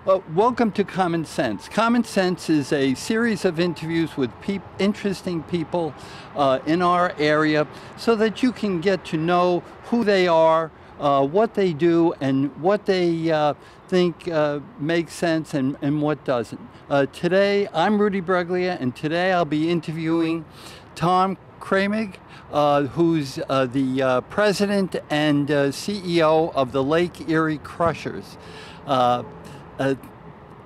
Welcome to Common Sense. Common Sense is a series of interviews with interesting people in our area so that you can get to know who they are, what they do, and what they think makes sense and what doesn't. Today, I'm Rudy Breglia, and today I'll be interviewing Tom Kramig, who's the president and CEO of the Lake Erie Crushers.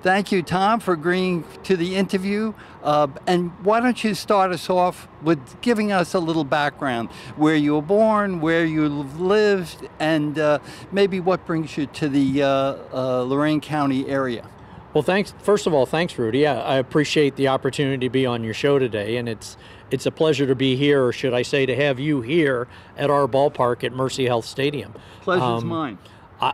Thank you, Tom, for agreeing to the interview. And why don't you start us off with giving us a little background, where you were born, where you lived, and maybe what brings you to the Lorain County area. Well, thanks. First of all, thanks, Rudy. I appreciate the opportunity to be on your show today, and it's a pleasure to be here, or should I say to have you here at our ballpark at Mercy Health Stadium. Pleasure's mine.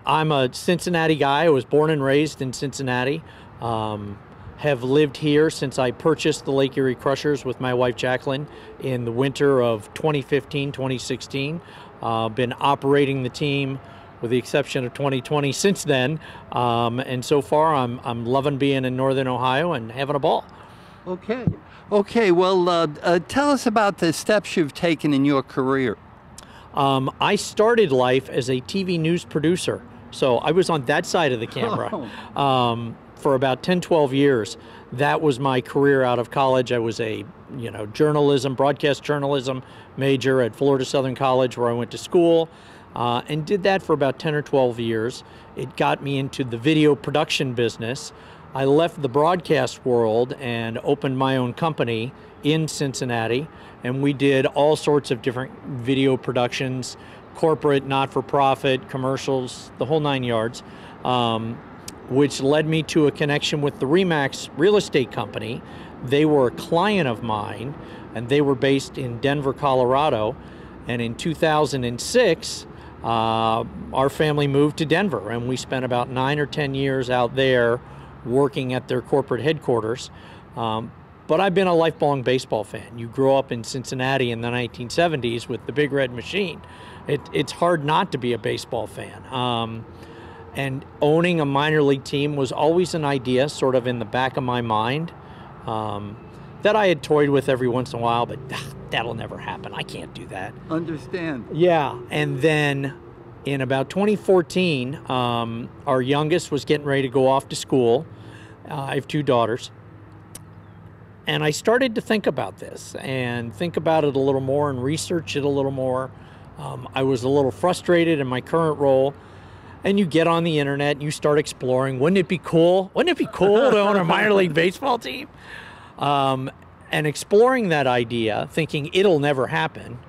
I'm a Cincinnati guy. I was born and raised in Cincinnati. Have lived here since I purchased the Lake Erie Crushers with my wife Jacqueline in the winter of 2015, 2016. Been operating the team with the exception of 2020 since then. And so far I'm loving being in Northern Ohio and having a ball. Okay, well, tell us about the steps you've taken in your career. I started life as a TV news producer, so I was on that side of the camera for about 10, 12 years. That was my career out of college. I was a journalism, broadcast journalism major at Florida Southern College, where I went to school, and did that for about 10 or 12 years. It got me into the video production business. I left the broadcast world and opened my own company in Cincinnati, and we did all sorts of different video productions, corporate, not-for-profit, commercials, the whole 9 yards, which led me to a connection with the Remax real estate company. They were a client of mine, and they were based in Denver, Colorado, and in 2006, our family moved to Denver, and we spent about 9 or 10 years out there working at their corporate headquarters. But I've been a lifelong baseball fan. You grow up in Cincinnati in the 1970s with the Big Red Machine. It's hard not to be a baseball fan. And owning a minor league team was always an idea sort of in the back of my mind that I had toyed with every once in a while, but that'll never happen. I can't do that. Understand. Yeah, and then in about 2014, our youngest was getting ready to go off to school. I have 2 daughters. And I started to think about this and think about it a little more and research it a little more. I was a little frustrated in my current role. And you get on the internet and you start exploring, wouldn't it be cool? Wouldn't it be cool to own a minor league baseball team? And exploring that idea, thinking it'll never happen.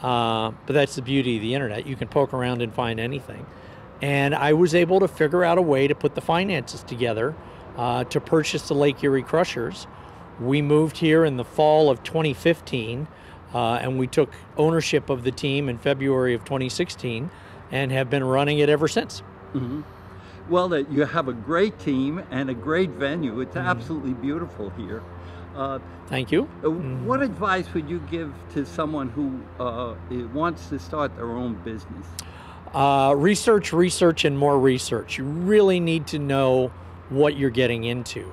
But that's the beauty of the internet. You can poke around and find anything. And I was able to figure out a way to put the finances together to purchase the Lake Erie Crushers. We moved here in the fall of 2015, and we took ownership of the team in February of 2016 and have been running it ever since. Mm-hmm. Well, you have a great team and a great venue. It's absolutely beautiful here. Thank you. What advice would you give to someone who wants to start their own business? Research, and more research. You really need to know what you're getting into.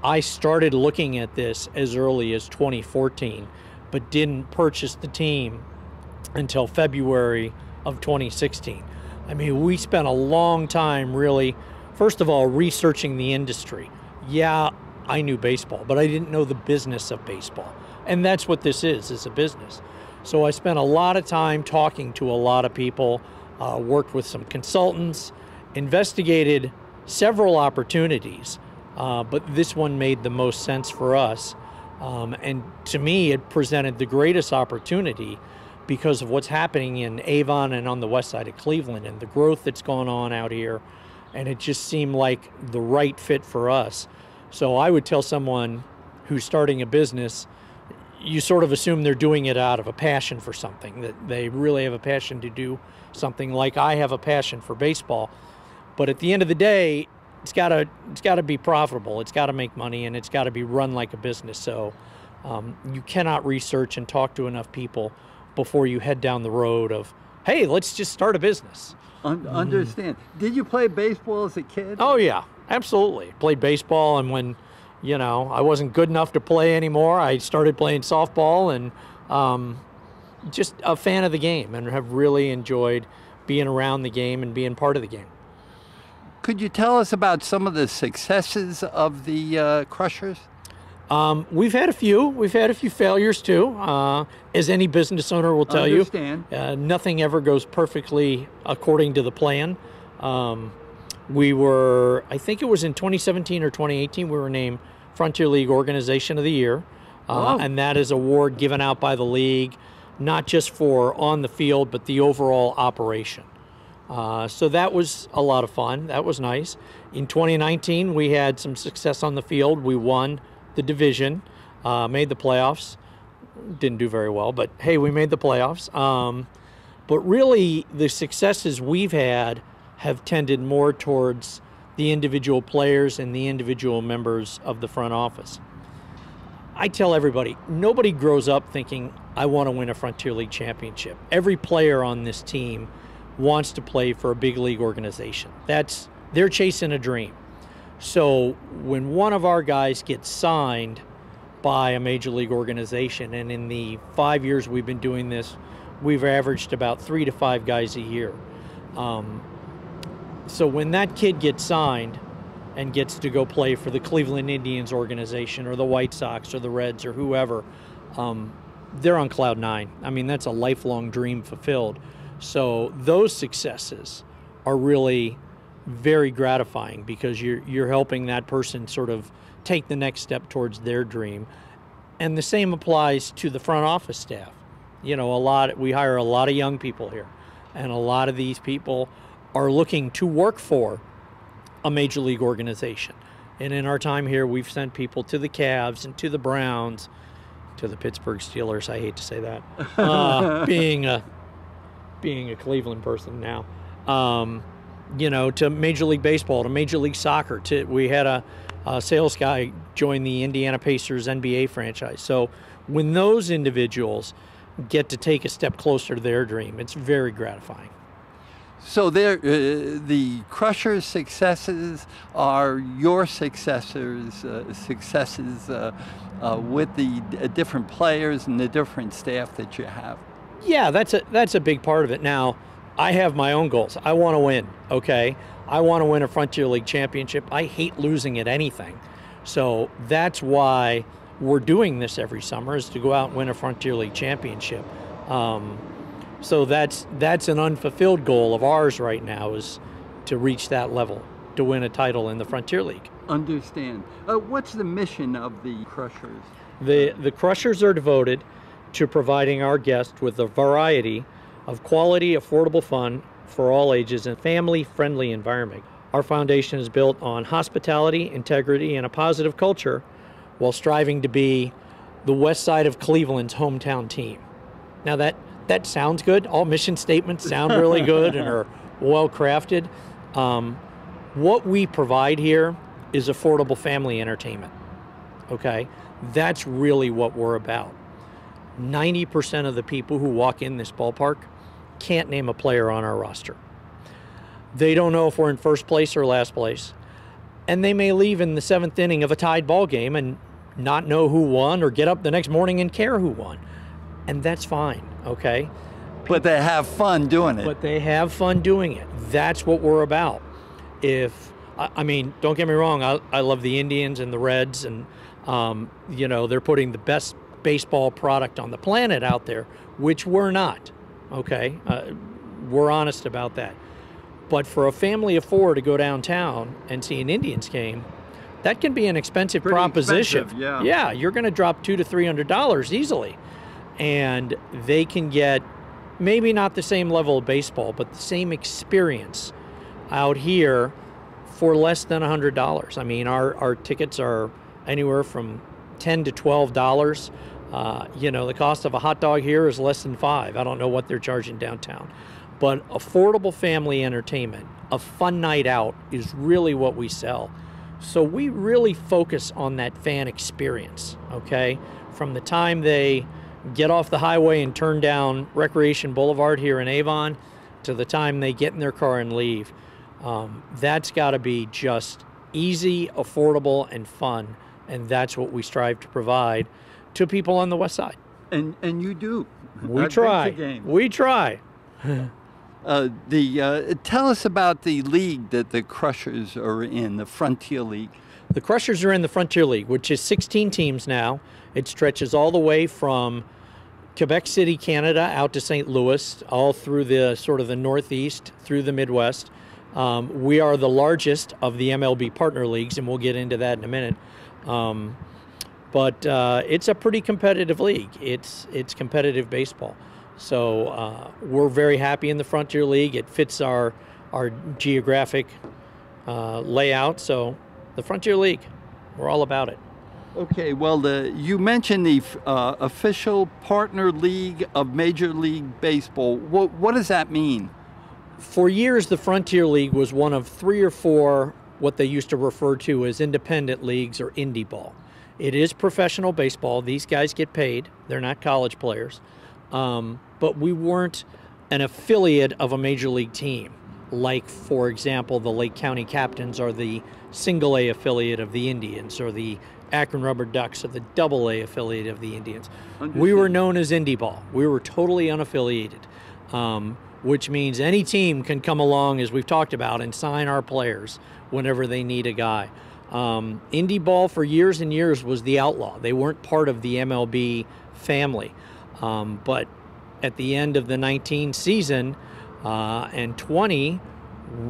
I started looking at this as early as 2014, but didn't purchase the team until February of 2016. I mean, we spent a long time really, first of all, researching the industry. Yeah, I knew baseball, but I didn't know the business of baseball. And that's what this is a business. So I spent a lot of time talking to a lot of people, worked with some consultants, investigated several opportunities, but this one made the most sense for us. And to me, it presented the greatest opportunity because of what's happening in Avon and on the west side of Cleveland and the growth that's going on out here. And it just seemed like the right fit for us. So I would tell someone who's starting a business, you sort of assume they're doing it out of a passion for something, that they really have a passion to do something like I have a passion for baseball. But at the end of the day, it's got to be profitable. It's got to make money, and it's got to be run like a business. So you cannot research and talk to enough people before you head down the road of, hey, let's just start a business. Understand. Did you play baseball as a kid? Oh, yeah. Absolutely. Played baseball, and when, I wasn't good enough to play anymore, I started playing softball, and just a fan of the game, and have really enjoyed being around the game and being part of the game. Could you tell us about some of the successes of the Crushers? We've had a few. We've had a few failures too. As any business owner will tell you, nothing ever goes perfectly according to the plan. We were, I think it was in 2017 or 2018, we were named Frontier League Organization of the Year. And that is an award given out by the league, not just for on the field, but the overall operation. So that was a lot of fun. That was nice. In 2019, we had some success on the field. We won the division, made the playoffs. Didn't do very well, but hey, we made the playoffs. But really, the successes we've had have tended more towards the individual players and the individual members of the front office. I tell everybody, nobody grows up thinking, I want to win a Frontier League championship. Every player on this team wants to play for a big league organization. They're chasing a dream. So when one of our guys gets signed by a major league organization, and in the 5 years we've been doing this, we've averaged about 3 to 5 guys a year. So when that kid gets signed and gets to go play for the Cleveland Indians organization or the White Sox or the Reds or whoever, they're on cloud nine. I mean, that's a lifelong dream fulfilled. So those successes are really very gratifying, because you're helping that person sort of take the next step towards their dream. And the same applies to the front office staff. We hire a lot of young people here, and a lot of these people are looking to work for a major league organization. And in our time here, we've sent people to the Cavs and to the Browns, to the Pittsburgh Steelers. I hate to say that, being a Cleveland person now. To Major League Baseball, to Major League Soccer. We had a sales guy join the Indiana Pacers NBA franchise. So when those individuals get to take a step closer to their dream, it's very gratifying. So the Crushers' successes are your successors' successes with the different players and the different staff that you have. Yeah, that's a big part of it. Now, I have my own goals. I want to win, okay? I want to win a Frontier League championship. I hate losing at anything. So that's why we're doing this every summer, is to go out and win a Frontier League championship. So that's an unfulfilled goal of ours right now, is to reach that level, to win a title in the Frontier League. Understand. What's the mission of the Crushers? The Crushers are devoted to providing our guests with a variety of quality, affordable fun for all ages and family-friendly environment. Our foundation is built on hospitality, integrity, and a positive culture, while striving to be the west side of Cleveland's hometown team. Now that sounds good. All mission statements sound really good and are well crafted. What we provide here is affordable family entertainment. Okay? That's really what we're about. 90% of the people who walk in this ballpark can't name a player on our roster. They don't know if we're in first place or last place. And they may leave in the 7th inning of a tied ball game and not know who won, or get up the next morning and care who won. And that's fine, okay? But they have fun doing it. But they have fun doing it. That's what we're about. I mean, don't get me wrong, I love the Indians and the Reds, and they're putting the best baseball product on the planet out there, which we're not, okay? We're honest about that. But for a family of 4 to go downtown and see an Indians game, that can be an expensive proposition. Expensive, yeah, you're going to drop $200 to $300 easily. And they can get maybe not the same level of baseball, but the same experience out here for less than $100. I mean, our tickets are anywhere from $10 to $12. The cost of a hot dog here is less than $5. I don't know what they're charging downtown. But affordable family entertainment, a fun night out, is really what we sell. So we really focus on that fan experience, okay? From the time they get off the highway and turn down Recreation Boulevard here in Avon to the time they get in their car and leave. That's got to be just easy, affordable, and fun. And that's what we strive to provide to people on the West Side. And you do. We I've try. been to games. We try. Tell us about the league that the Crushers are in, the Frontier League. The Crushers are in the Frontier League, which is 16 teams now. It stretches all the way from Quebec City, Canada, out to St. Louis, all through the sort of the Northeast, through the Midwest. We are the largest of the MLB partner leagues, and we'll get into that in a minute. But it's a pretty competitive league. It's competitive baseball. So we're very happy in the Frontier League. It fits our geographic layout. So the Frontier League, we're all about it. Okay, well, you mentioned the official partner league of Major League Baseball. What does that mean? For years, the Frontier League was one of 3 or 4 what they used to refer to as independent leagues or indie ball. It is professional baseball. These guys get paid. They're not college players. But we weren't an affiliate of a major league team. Like, for example, the Lake County Captains are the single A affiliate of the Indians, or the Akron Rubber Ducks are the double A affiliate of the Indians. We were known as indie ball. We were totally unaffiliated, which means any team can come along, as we've talked about, and sign our players whenever they need a guy. Indie ball for years and years was the outlaw. They weren't part of the MLB family. But at the end of the 19 season and 20,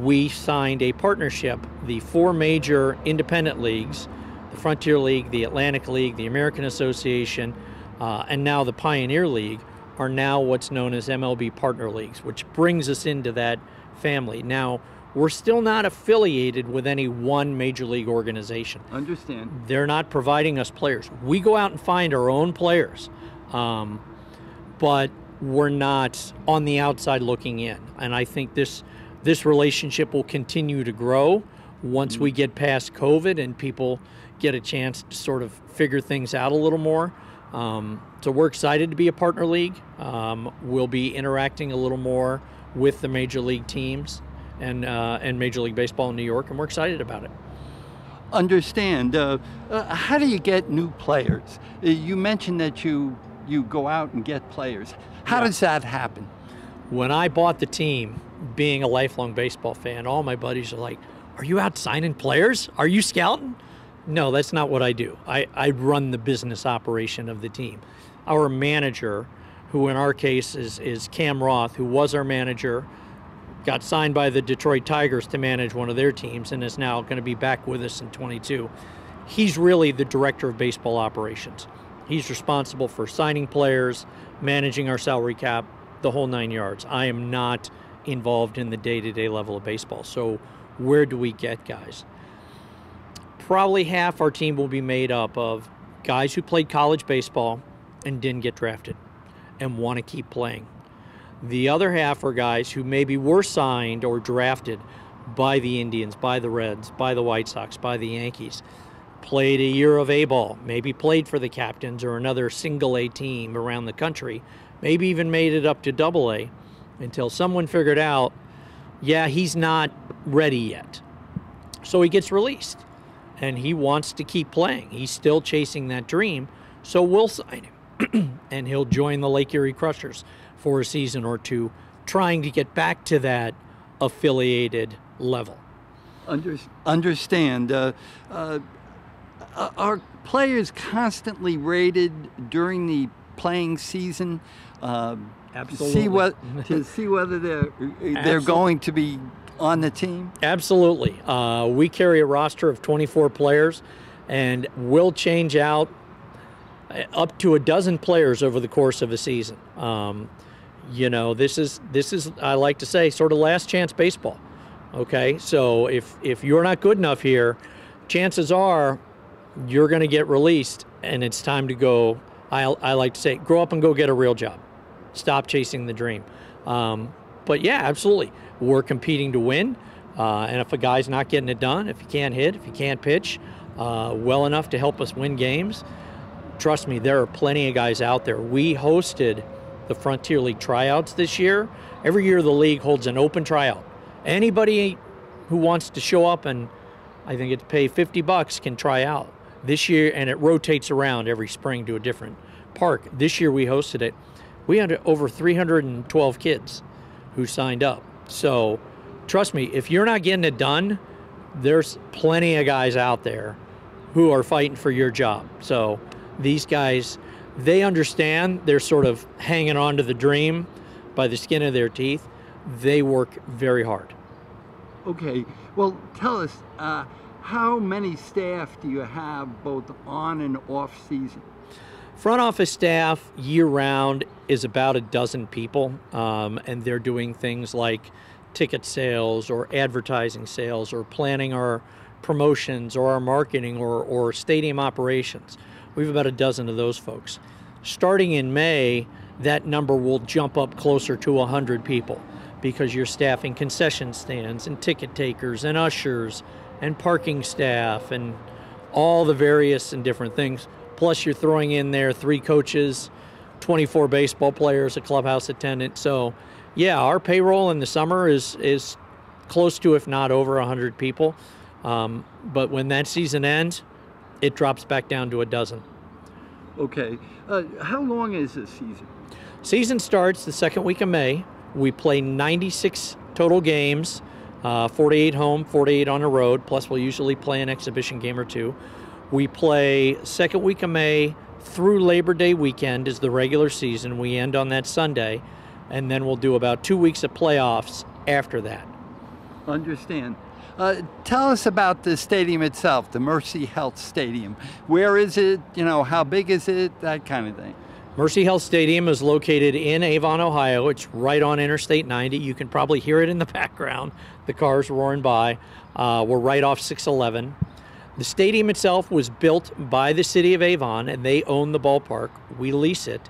we signed a partnership. The 4 major independent leagues, the Frontier League, the Atlantic League, the American Association, and now the Pioneer League, are now what's known as MLB partner leagues, which brings us into that family. Now, we're still not affiliated with any one major league organization. Understand. They're not providing us players. We go out and find our own players, but we're not on the outside looking in. And I think this relationship will continue to grow once we get past COVID and people get a chance to sort of figure things out a little more. So we're excited to be a partner league. We'll be interacting a little more with the major league teams and Major League Baseball in New York, and we're excited about it. Understand. How do you get new players? You mentioned that you go out and get players. How does that happen? When I bought the team, being a lifelong baseball fan, all my buddies are like, "Are you out signing players? Are you scouting?" No, that's not what I do. I run the business operation of the team. Our manager, who in our case is Cam Roth, who was our manager, got signed by the Detroit Tigers to manage one of their teams and is now going to be back with us in 22. He's really the director of baseball operations. He's responsible for signing players, managing our salary cap, the whole 9 yards. I am not involved in the day-to-day level of baseball. So where do we get guys? Probably half our team will be made up of guys who played college baseball and didn't get drafted and want to keep playing. The other half are guys who maybe were signed or drafted by the Indians, by the Reds, by the White Sox, by the Yankees, played a year of A-ball, maybe played for the Captains or another single-A team around the country, maybe even made it up to double-A until someone figured out, yeah, he's not ready yet. So he gets released, and he wants to keep playing. He's still chasing that dream, so we'll sign him, and he'll join the Lake Erie Crushers for a season or two, trying to get back to that affiliated level. Understand. Are players constantly rated during the playing season? Absolutely. To see whether they're going to be on the team? Absolutely. We carry a roster of 24 players, and we'll change out up to a dozen players over the course of a season. You know, this is I like to say sort of last chance baseball. Okay, so if you're not good enough here, chances are you're going to get released, and it's time to go. I like to say, grow up and go get a real job. Stop chasing the dream. But yeah, absolutely, we're competing to win. And if a guy's not getting it done, if he can't hit, if he can't pitch well enough to help us win games, trust me, there are plenty of guys out there. We hosted the Frontier League tryouts this year. Every year the league holds an open tryout. Anybody who wants to show up and I think it's pay $50 can try out. This year, and it rotates around every spring to a different park. This year we hosted it. We had over 312 kids who signed up. So trust me, if you're not getting it done, there's plenty of guys out there who are fighting for your job. So these guys, they understand they're sort of hanging on to the dream by the skin of their teeth. They work very hard. Okay, well, tell us, how many staff do you have both on and off season? Front office staff year-round is about a dozen people, and they're doing things like ticket sales or advertising sales or planning our promotions or our marketing or stadium operations. We have about a dozen of those folks. Starting in May, that number will jump up closer to 100 people because you're staffing concession stands and ticket takers and ushers and parking staff and all the various and different things. Plus you're throwing in there 3 coaches, 24 baseball players, a clubhouse attendant. So yeah, our payroll in the summer is close to, if not over 100 people. But when that season ends, it drops back down to a dozen. Okay. How long is this season? Season starts the second week of May. We play 96 total games, 48 home, 48 on the road, plus we'll usually play an exhibition game or 2. We play second week of May through Labor Day weekend is the regular season. We end on that Sunday, and then we'll do about 2 weeks of playoffs after that. Understand. Tell us about the stadium itself, the Mercy Health Stadium. Where is it? You know, how big is it? That kind of thing. Mercy Health Stadium is located in Avon, Ohio. It's right on Interstate 90. You can probably hear it in the background. The cars roaring by. We're right off 611. The stadium itself was built by the city of Avon, and they own the ballpark. We lease it.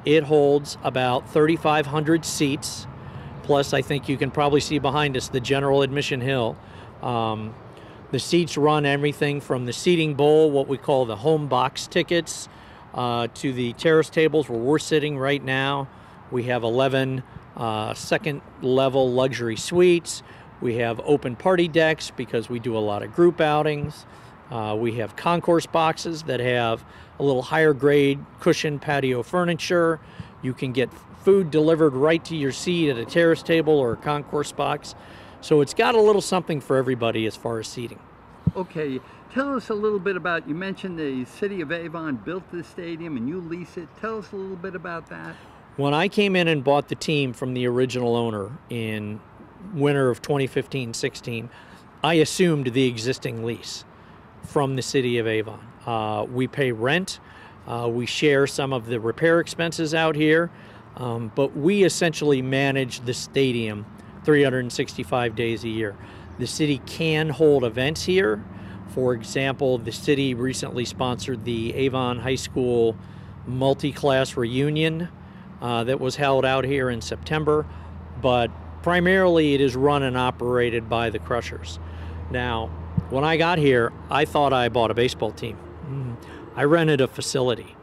It holds about 3,500 seats. Plus, I think you can probably see behind us the general admission hill. The seats run everything from the seating bowl, what we call the home box tickets, to the terrace tables where we're sitting right now. We have 11 second level luxury suites. We have open party decks because we do a lot of group outings. We have concourse boxes that have a little higher grade cushioned patio furniture. You can get food delivered right to your seat at a terrace table or a concourse box. So it's got a little something for everybody as far as seating. Okay, tell us a little bit about, you mentioned the city of Avon built this stadium and you lease it. Tell us a little bit about that. When I came in and bought the team from the original owner in winter of 2015-16, I assumed the existing lease from the city of Avon. We pay rent, we share some of the repair expenses out here, but we essentially manage the stadium 365 days a year. The city can hold events here. For example, the city recently sponsored the Avon High School multi-class reunion that was held out here in September, but primarily it is run and operated by the Crushers. Now, when I got here, I thought I bought a baseball team. I rented a facility,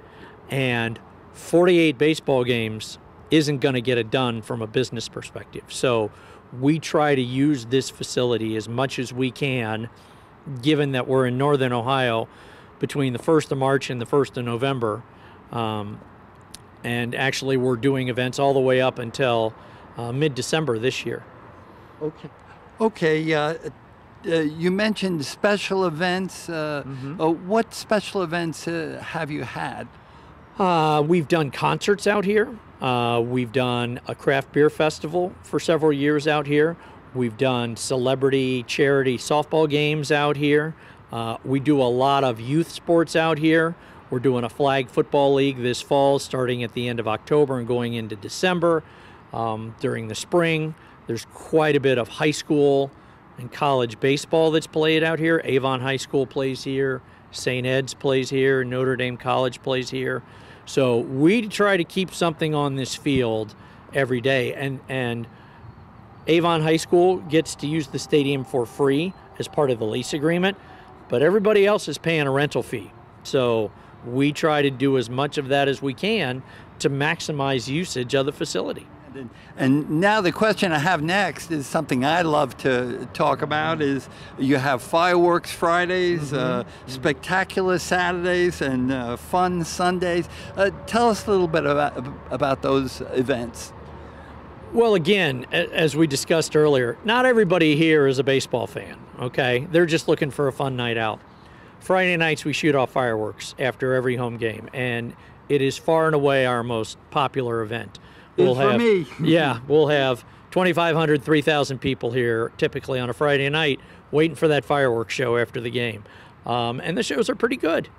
and 48 baseball games isn't going to get it done from a business perspective. So we try to use this facility as much as we can, given that we're in northern Ohio between the 1st of March and the 1st of November. And actually we're doing events all the way up until mid-December this year. Okay. Okay. You mentioned special events. What special events have you had? We've done concerts out here. We've done a craft beer festival for several years out here. We've done celebrity charity softball games out here. We do a lot of youth sports out here. We're doing a flag football league this fall, starting at the end of October and going into December. During the spring, there's quite a bit of high school and college baseball that's played out here. Avon High School plays here, St. Ed's plays here, Notre Dame College plays here. So we try to keep something on this field every day. And Avon High School gets to use the stadium for free as part of the lease agreement, but everybody else is paying a rental fee. So we try to do as much of that as we can to maximize usage of the facility. And now the question I have next is something I love to talk about is you have fireworks Fridays, spectacular Saturdays, and fun Sundays. Tell us a little bit about those events. Well, again, as we discussed earlier, not everybody here is a baseball fan, okay? They're just looking for a fun night out. Friday nights we shoot off fireworks after every home game, and it is far and away our most popular event. We'll have, yeah, we'll have 2,500, 3,000 people here typically on a Friday night waiting for that fireworks show after the game. And the shows are pretty good.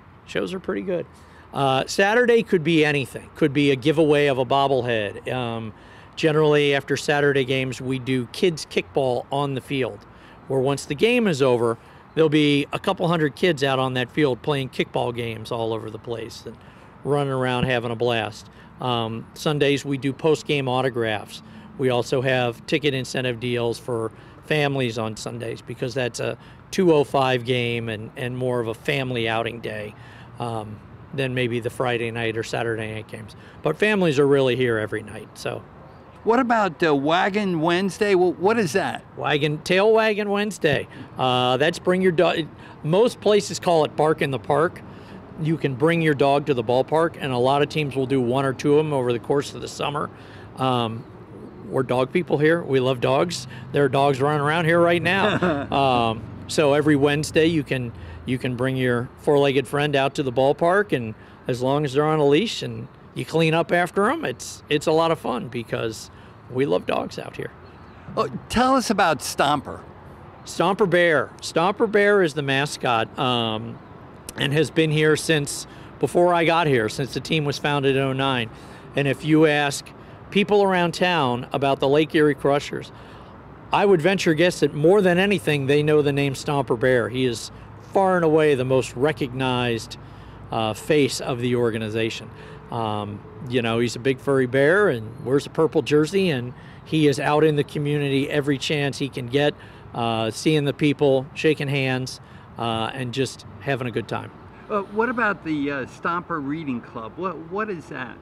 Saturday could be anything. Could be a giveaway of a bobblehead. Generally, after Saturday games, we do kids kickball on the field, where once the game is over, there'll be a couple hundred kids out on that field playing kickball games all over the place and running around having a blast. Sundays, we do post-game autographs. We also have ticket incentive deals for families on Sundays because that's a 2:05 game and more of a family outing day than maybe the Friday night or Saturday night games. But families are really here every night. So, what about Wagon Wednesday? Well, what is that? Tail Wagon Wednesday. That's bring your dog. Most places call it Bark in the Park. You can bring your dog to the ballpark, and a lot of teams will do one or two of them over the course of the summer. We're dog people here. We love dogs. There are dogs running around here right now. So every Wednesday you can bring your four-legged friend out to the ballpark, and as long as they're on a leash and you clean up after them, it's a lot of fun because we love dogs out here. Oh, tell us about Stomper. Stomper Bear. Stomper Bear is the mascot. And has been here since before I got here, since the team was founded in '09. And if you ask people around town about the Lake Erie Crushers, I would venture guess that more than anything, they know the name Stomper Bear. He is far and away the most recognized face of the organization. You know, he's a big furry bear and wears a purple jersey, and he is out in the community every chance he can get, seeing the people, shaking hands, and just having a good time. What about the Stomper Reading Club? What is that?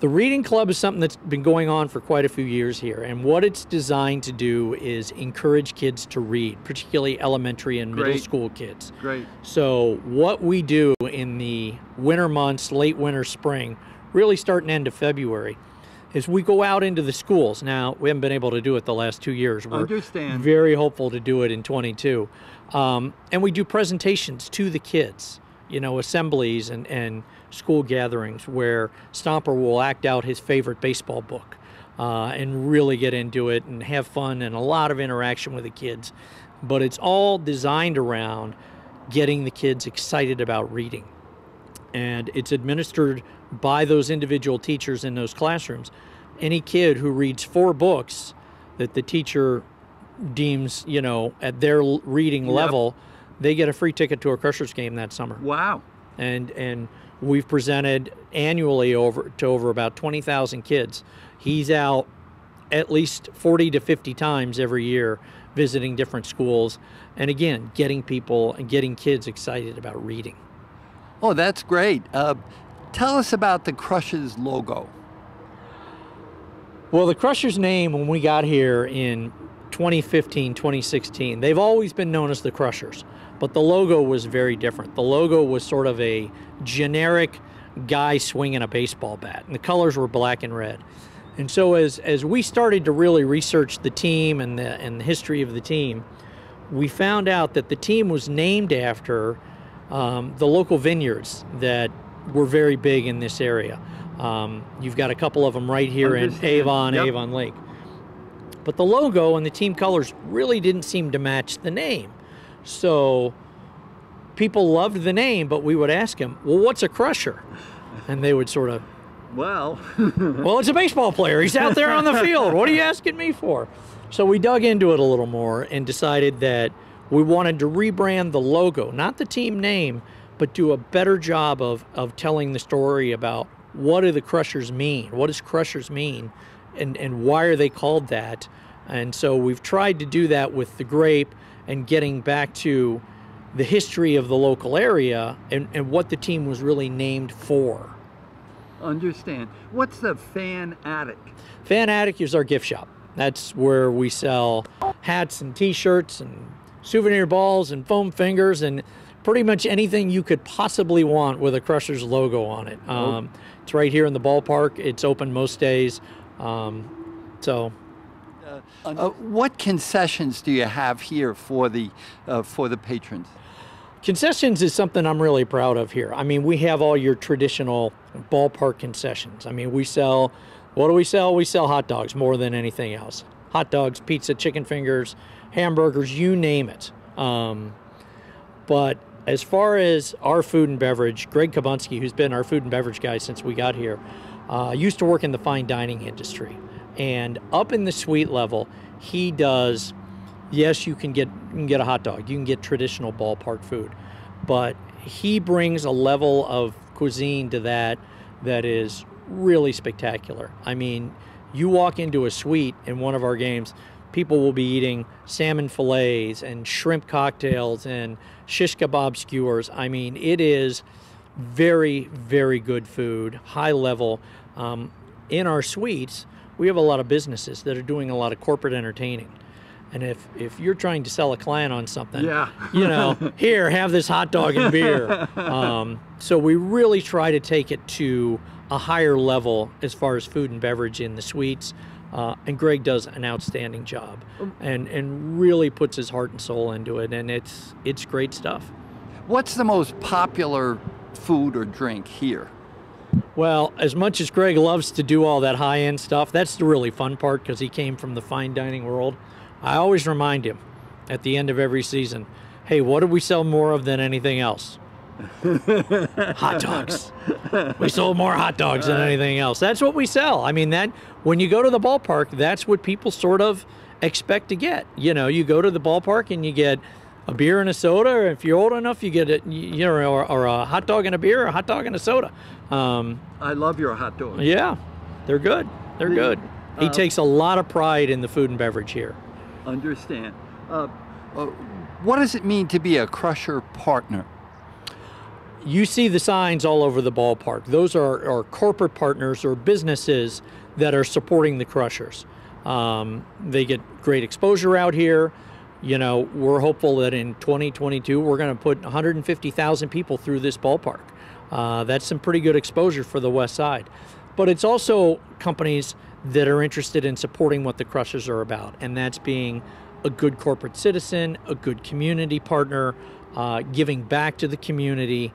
The Reading Club is something that's been going on for quite a few years here, and what it's designed to do is encourage kids to read, particularly elementary and middle school kids. Great. So what we do in the winter months, late winter, spring, really starting end of February, is we go out into the schools. Now, we haven't been able to do it the last 2 years. We're very hopeful to do it in 22. And we do presentations to the kids, you know, assemblies and school gatherings where Stomper will act out his favorite baseball book and really get into it and have fun and a lot of interaction with the kids. But it's all designed around getting the kids excited about reading. And it's administered by those individual teachers in those classrooms. Any kid who reads 4 books that the teacher deems, you know, at their reading level, they get a free ticket to a Crushers game that summer. Wow. And we've presented annually to over about 20,000 kids. He's out at least 40 to 50 times every year visiting different schools, and again, getting people and getting kids excited about reading. Oh, that's great. Tell us about the Crushers logo. Well, the Crushers name, when we got here in 2015, 2016, they've always been known as the Crushers, but the logo was very different. The logo was sort of a generic guy swinging a baseball bat, and the colors were black and red. And so as we started to really research the team and the history of the team, we found out that the team was named after the local vineyards that were very big in this area. You've got a couple of them right here in Avon Lake. But the logo and the team colors really didn't seem to match the name. So people loved the name, but we would ask them, well, what's a crusher? And they would sort of, well, it's a baseball player. He's out there on the field. What are you asking me for? So we dug into it a little more and decided that we wanted to rebrand the logo, not the team name, but do a better job of telling the story about what do the Crushers mean? What does Crushers mean? And why are they called that? And so we've tried to do that with the grape and getting back to the history of the local area and what the team was really named for. Understand. What's the Fan Attic? Fan Attic is our gift shop. That's where we sell hats and t-shirts and souvenir balls and foam fingers and pretty much anything you could possibly want with a Crushers logo on it. It's right here in the ballpark. It's open most days. What concessions do you have here for the patrons? Concessions is something I'm really proud of here. I mean, we have all your traditional ballpark concessions. I mean, we sell, what do we sell? We sell hot dogs more than anything else. Hot dogs, pizza, chicken fingers, hamburgers, you name it. But as far as our food and beverage, Greg Kabunski, who's been our food and beverage guy since we got here, used to work in the fine dining industry. And up in the suite level, he does, yes, you can get a hot dog, you can get traditional ballpark food, but he brings a level of cuisine to that is really spectacular. I mean, you walk into a suite in one of our games, people will be eating salmon fillets and shrimp cocktails and shish kebab skewers. I mean, it is very, very good food, high level. In our suites, we have a lot of businesses that are doing a lot of corporate entertaining. And if you're trying to sell a client on something, you know, here, have this hot dog and beer. So we really try to take it to a higher level as far as food and beverage in the suites. And Greg does an outstanding job and really puts his heart and soul into it. And it's great stuff. What's the most popular food or drink here? Well, as much as Greg loves to do all that high-end stuff, that's the really fun part because he came from the fine dining world. I always remind him at the end of every season, hey, what do we sell more of than anything else? Hot dogs. We sold more hot dogs than anything else. That's what we sell. I mean, that when you go to the ballpark, that's what people sort of expect to get. You know, you go to the ballpark and you get a beer and a soda, or if you're old enough, you get it, you know, or a hot dog and a beer, or a hot dog and a soda. I love your hot dogs. Yeah, they're good. They're good. He takes a lot of pride in the food and beverage here. Understand. What does it mean to be a Crusher partner? You see the signs all over the ballpark. Those are corporate partners or businesses that are supporting the Crushers. They get great exposure out here. You know, we're hopeful that in 2022, we're going to put 150,000 people through this ballpark. That's some pretty good exposure for the West Side. But it's also companies that are interested in supporting what the Crushers are about, and that's being a good corporate citizen, a good community partner, giving back to the community.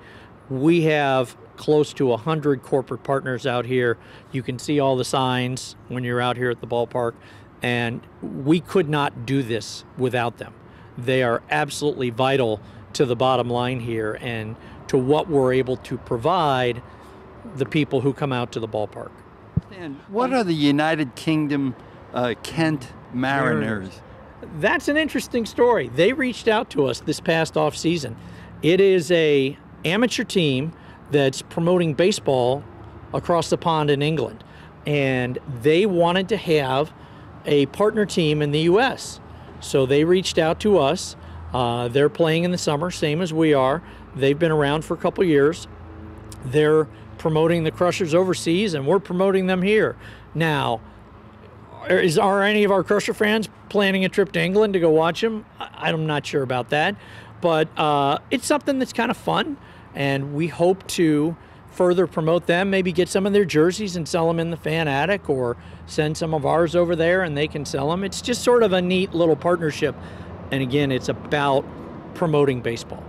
We have close to 100 corporate partners out here. You can see all the signs when you're out here at the ballpark, and we could not do this without them. They are absolutely vital to the bottom line here and to what we're able to provide the people who come out to the ballpark. And what are the United Kingdom Kent Mariners? That's an interesting story. They reached out to us this past off season. It is a amateur team that's promoting baseball across the pond in England, and they wanted to have a partner team in the U.S. So they reached out to us. They're playing in the summer, same as we are. They've been around for a couple years. They're promoting the Crushers overseas, and we're promoting them here. Now, are any of our Crusher fans planning a trip to England to go watch them? I'm not sure about that, but it's something that's kind of fun, and we hope to further promote them, maybe get some of their jerseys and sell them in the Fan Attic, or send some of ours over there and they can sell them. It's just sort of a neat little partnership, and again, it's about promoting baseball.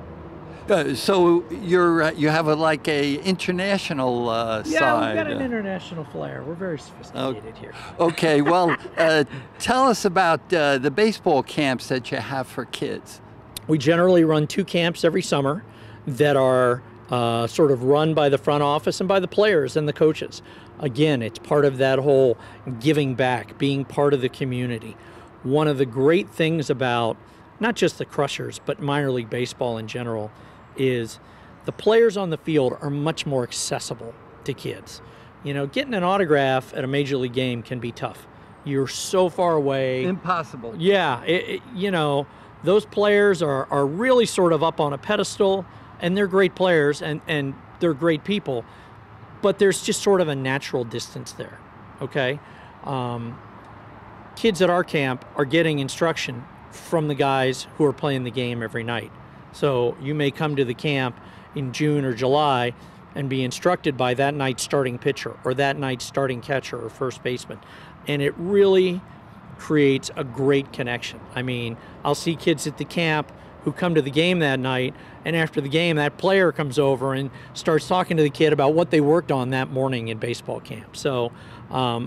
So you have like a international side. Yeah, we've got an international flair. We're very sophisticated here. Okay, well, tell us about the baseball camps that you have for kids. We generally run 2 camps every summer that are sort of run by the front office and by the players and the coaches. Again, it's part of that whole giving back, being part of the community. One of the great things about not just the Crushers, but minor league baseball in general, is the players on the field are much more accessible to kids. You know, getting an autograph at a major league game can be tough. You're so far away. Impossible. Yeah, you know, those players are really sort of up on a pedestal, and they're great players and they're great people. but there's just sort of a natural distance there, okay? Kids at our camp are getting instruction from the guys who are playing the game every night. So you may come to the camp in June or July and be instructed by that night's starting pitcher or that night's starting catcher or first baseman. And it really creates a great connection. I mean, I'll see kids at the camp who come to the game that night, and after the game, that player comes over and starts talking to the kid about what they worked on that morning in baseball camp. So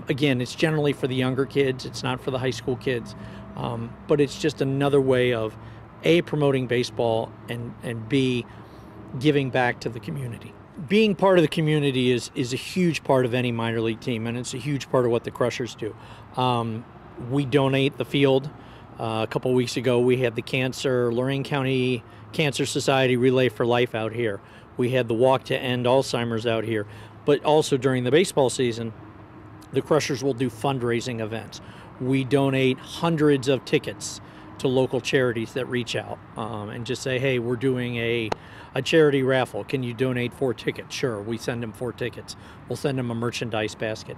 again, it's generally for the younger kids. It's not for the high school kids. But it's just another way of A, promoting baseball, and B, giving back to the community. Being part of the community is a huge part of any minor league team, and it's a huge part of what the Crushers do. We donate the field. A couple of weeks ago, we had the Lorraine County Cancer Society Relay for Life out here. We had the Walk to End Alzheimer's out here. But also during the baseball season, the Crushers will do fundraising events. We donate hundreds of tickets to local charities that reach out and just say, hey, we're doing a charity raffle. Can you donate 4 tickets? Sure, we send them 4 tickets. We'll send them a merchandise basket.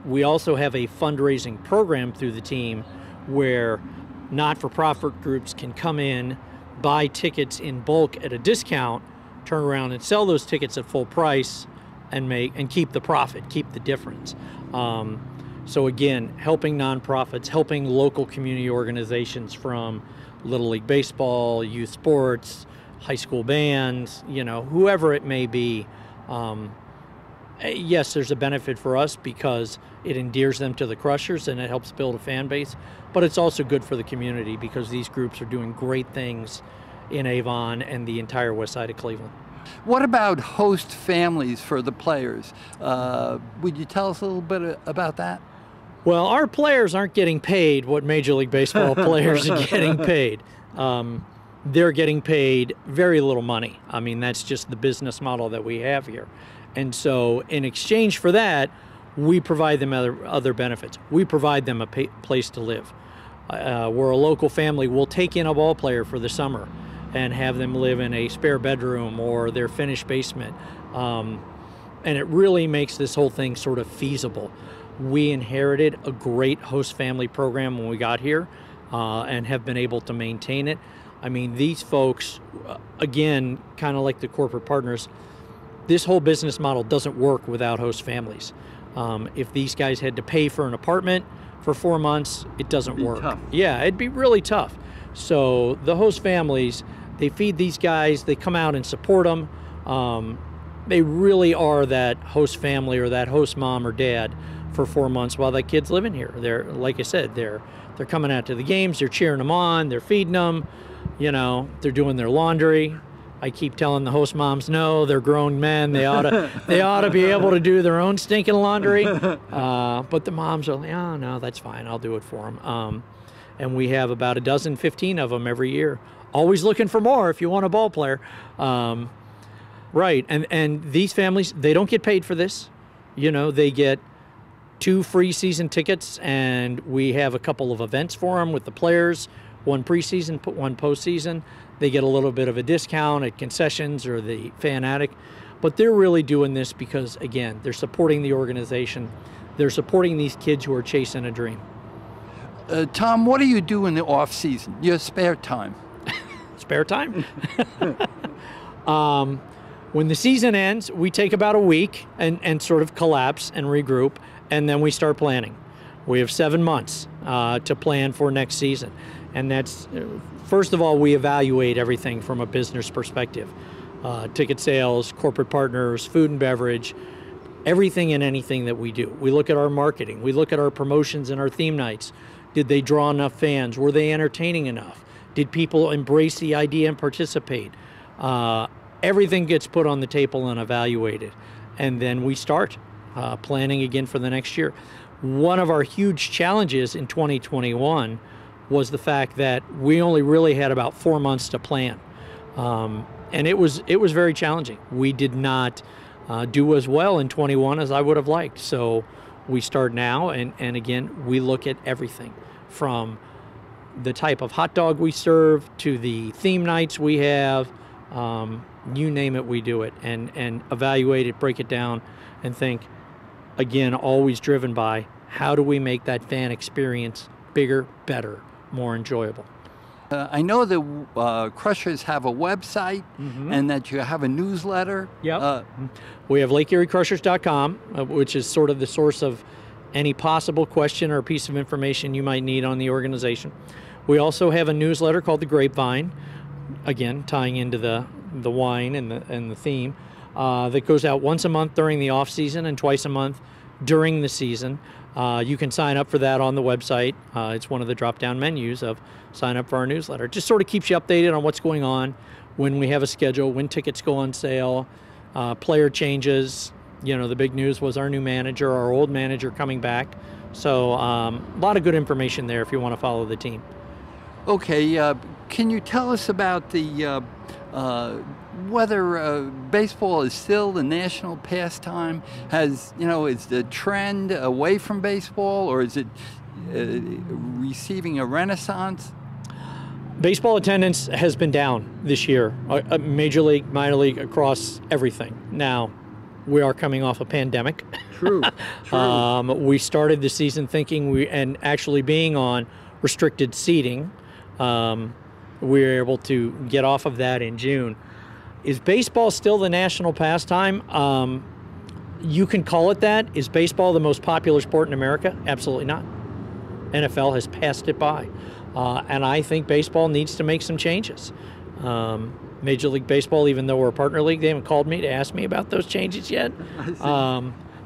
We also have a fundraising program through the team where not-for-profit groups can come in, buy tickets in bulk at a discount, turn around and sell those tickets at full price, and keep the profit, keep the difference. So again, helping nonprofits, helping local community organizations from Little League Baseball, youth sports, high school bands, whoever it may be. Yes, there's a benefit for us because it endears them to the Crushers and it helps build a fan base, but it's also good for the community because these groups are doing great things in Avon and the entire west side of Cleveland. What about host families for the players? Would you tell us a little bit about that? Well, our players aren't getting paid what Major League Baseball players are getting paid. They're getting paid very little money. I mean, that's just the business model that we have here. And so in exchange for that, we provide them other benefits. We provide them a place to live. We're a local family. We'll take in a ball player for the summer and have them live in a spare bedroom or their finished basement. And it really makes this whole thing sort of feasible. We inherited a great host family program when we got here and have been able to maintain it. I mean, these folks, again, kind of like the corporate partners, this whole business model doesn't work without host families. If these guys had to pay for an apartment for 4 months, it doesn't work. Tough. Yeah, it'd be really tough. So the host families, they feed these guys, they come out and support them. They really are that host family or that host mom or dad for 4 months while that kid's living here. They're, like I said, they're coming out to the games, they're cheering them on, they're feeding them, they're doing their laundry. I keep telling the host moms, no, they're grown men. They ought to be able to do their own stinking laundry. But the moms are like, oh, no, that's fine. I'll do it for them. And we have about 12, 15 of them every year. Always looking for more if you want a ball player. Right. And these families, they don't get paid for this. They get 2 free season tickets, and we have a couple of events for them with the players, 1 preseason, 1 postseason. They get a little bit of a discount at concessions or the fan attic, but they're really doing this because, again, they're supporting the organization. They're supporting these kids who are chasing a dream. Tom, what do you do in the off season? Your spare time? Spare time? When the season ends, we take about a week and sort of collapse and regroup, and then we start planning. We have 7 months to plan for next season. And that's, first of all, we evaluate everything from a business perspective. Ticket sales, corporate partners, food and beverage, everything and anything that we do. We look at our marketing. We look at our promotions and our theme nights. Did they draw enough fans? Were they entertaining enough? Did people embrace the idea and participate? Everything gets put on the table and evaluated. And then we start planning again for the next year. One of our huge challenges in 2021 was the fact that we only really had about 4 months to plan. And it was very challenging. We did not do as well in 21 as I would have liked. So we start now, and again, we look at everything from the type of hot dog we serve to the theme nights we have You name it, we do it, and evaluate it, break it down, and think, again, always driven by how do we make that fan experience bigger, better, more enjoyable. I know the Crushers have a website and that you have a newsletter. Yep. We have LakeErieCrushers.com, which is sort of the source of any possible question or piece of information you might need on the organization. We also have a newsletter called The Grapevine, again, tying into the wine and the theme, that goes out once a month during the off season and twice a month during the season. You can sign up for that on the website. It's one of the drop-down menus of sign up for our newsletter. It just sort of keeps you updated on what's going on, when we have a schedule, when tickets go on sale, player changes. You know, the big news was our new manager, our old manager coming back. So a lot of good information there if you want to follow the team. Okay, can you tell us about the whether baseball is still the national pastime? Is the trend away from baseball, or is it receiving a renaissance? Baseball attendance has been down this year, major league, minor league, across everything. Now, we are coming off a pandemic. True. We started the season thinking and actually being on restricted seating. We were able to get off of that in June. Is baseball still the national pastime? You can call it that. Is baseball the most popular sport in America? Absolutely not. NFL has passed it by. And I think baseball needs to make some changes. Major League Baseball, even though we're a partner league, they haven't called me to ask me about those changes yet.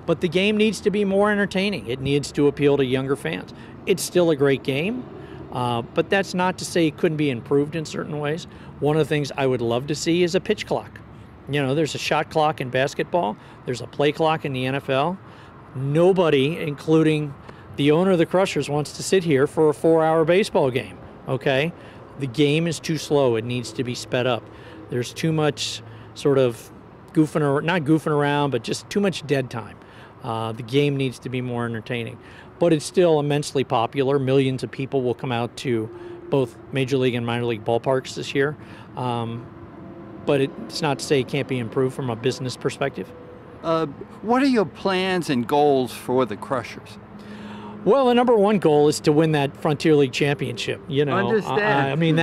But the game needs to be more entertaining. It needs to appeal to younger fans. It's still a great game. But that's not to say it couldn't be improved in certain ways. One of the things I would love to see is a pitch clock. You know, there's a shot clock in basketball. There's a play clock in the NFL. Nobody, including the owner of the Crushers, wants to sit here for a 4-hour baseball game, okay? The game is too slow. It needs to be sped up. There's too much sort of not goofing around, but just too much dead time. The game needs to be more entertaining. But it's still immensely popular. Millions of people will come out to both Major League and minor league ballparks this year. But it's not to say it can't be improved from a business perspective. What are your plans and goals for the Crushers? Well, the number one goal is to win that Frontier League championship. You know, Understand. I mean,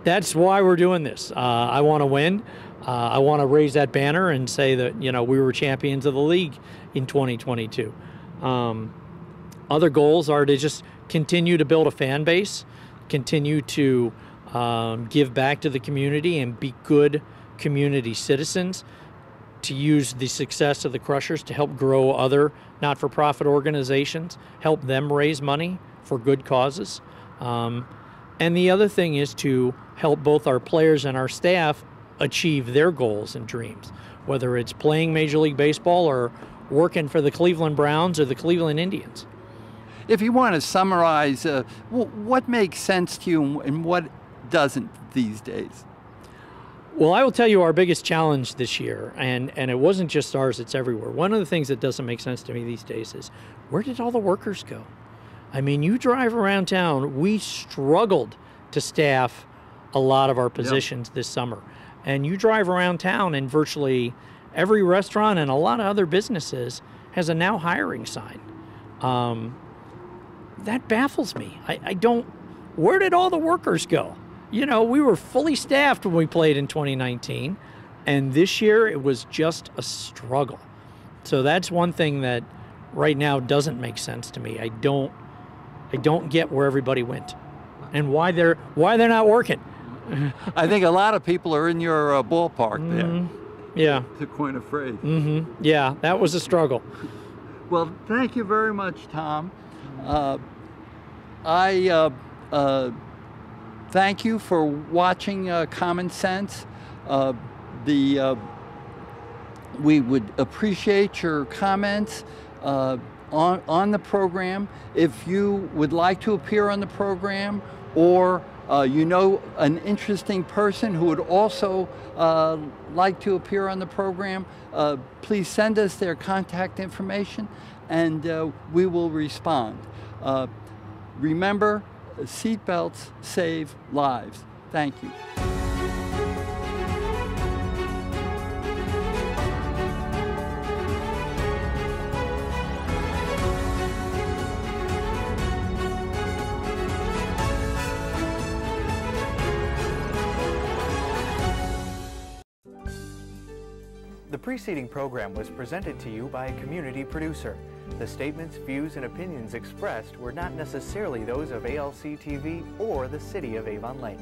that's why we're doing this. I want to win. I want to raise that banner and say that, you know, we were champions of the league in 2022. Other goals are to just continue to build a fan base, continue to give back to the community and be good community citizens, to use the success of the Crushers to help grow other not-for-profit organizations, help them raise money for good causes. And the other thing is to help both our players and our staff achieve their goals and dreams, whether it's playing Major League Baseball or working for the Cleveland Browns or the Cleveland Indians. If you want to summarize, what makes sense to you and what doesn't these days? Well, I will tell you our biggest challenge this year, and it wasn't just ours, it's everywhere. One of the things that doesn't make sense to me these days is, where did all the workers go? I mean, you drive around town, we struggled to staff a lot of our positions this summer. And you drive around town and virtually every restaurant and a lot of other businesses has a now hiring sign. That baffles me. I don't, where did all the workers go? You know, we were fully staffed when we played in 2019, and this year it was just a struggle. So that's one thing that right now doesn't make sense to me. I don't get where everybody went and why they're not working. I think a lot of people are in your ballpark there. Yeah. To coin a phrase. Yeah, that was a struggle. Well, thank you very much, Tom. I thank you for watching Common Sense. We would appreciate your comments on the program. If you would like to appear on the program, or you know an interesting person who would also like to appear on the program, please send us their contact information and we will respond. Remember, seatbelts save lives. Thank you. The preceding program was presented to you by a community producer. The statements, views, and opinions expressed were not necessarily those of ALC TV or the City of Avon Lake.